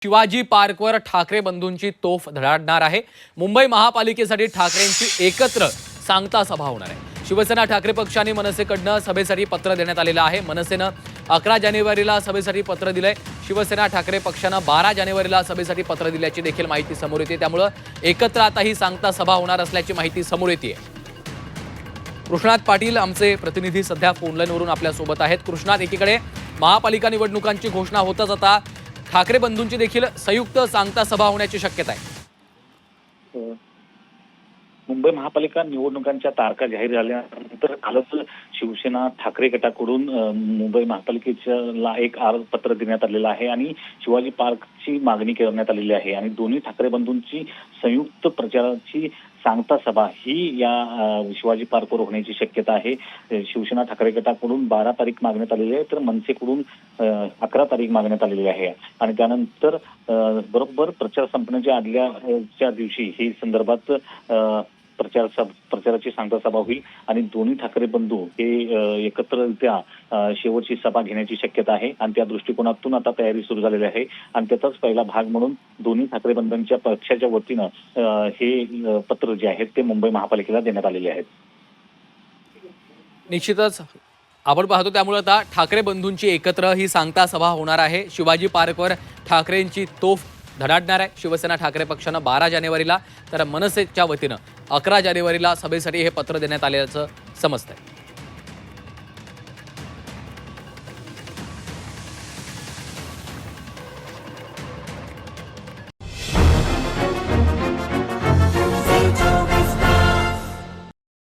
शिवाजी पार्कवर ठाकरे बंधूंची तोफ धडाडणार आहे। मुंबई महापालिकेसाठी ठाकरेंची एकत्र सांगता सभा होणार आहे। शिवसेना ठाकरे पक्षाने मनसेकडनं सभेसाठी पत्र देण्यात आलेलं आहे। मनसेनं 11 जानेवारीला सभेसाठी पत्र दिलंय। शिवसेना ठाकरे पक्षानं 12 जानेवारीला सभेसाठी पत्र दिल्याची देखील माहिती समोर येते। त्यामुळे एकत्र आता ही सांगता सभा होणार असल्याची माहिती समोर येते। कृष्णात पाटील आमचे प्रतिनिधी सध्या फोनलाईनवरून आपल्या सोबत आहेत। कृष्णात, एकीकडे महापालिका निवडणुकांची घोषणा होताच आता ठाकरे बंधूंची देखील संयुक्त सांगता सभा होण्याची शक्यता आहे। मुंबई महापालिका निवडणुकांच्या तारखा जाहीर झाल्यानंतर कालच शिवसेना ठाकरे गटाकडून मुंबई महापालिकेला एक पत्र देण्यात आलेलं आहे आणि शिवाजी पार्कची मागणी करण्यात आलेली आहे आणि दोन्ही ठाकरे बंधूंची संयुक्त प्रचाराची सांगता सभा ही या शिवाजी पार्कवर होण्याची शक्यता आहे। शिवसेना ठाकरे गटाकडून 12 तारीख मागण्यात आलेली आहे, तर मनसेकडून 11 तारीख मागण्यात आलेली आहे आणि त्यानंतर बरोबर प्रचार संपण्याच्या आदल्याच्या दिवशी ही संदर्भात प्रचाराची सांगता सभा होईल आणि दोन्ही ठाकरे बंधू हे एकत्ररित्या शेवटची सभा घेण्याची शक्यता आहे आणि त्या दृष्टिकोनातून आता तयारी सुरू झालेली आहे आणि त्याचाच पहिला भाग म्हणून दोन्ही ठाकरे बंधूंच्या पक्षाच्या वतीनं हे पत्र जे आहेत ते मुंबई महापालिकेला देण्यात आलेले आहेत। निश्चितच आपण पाहतो, त्यामुळे आता ठाकरे बंधूंची एकत्र ही सांगता सभा होणार आहे। शिवाजी पार्कवर ठाकरेंची तोफ धडाडणार आहे। शिवसेना ठाकरे पक्षानं 12 जानेवारीला तर मनसेच्या वतीनं 11 जानेवारीला सभेसाठी हे पत्र देण्यात आल्याचं समजतंय।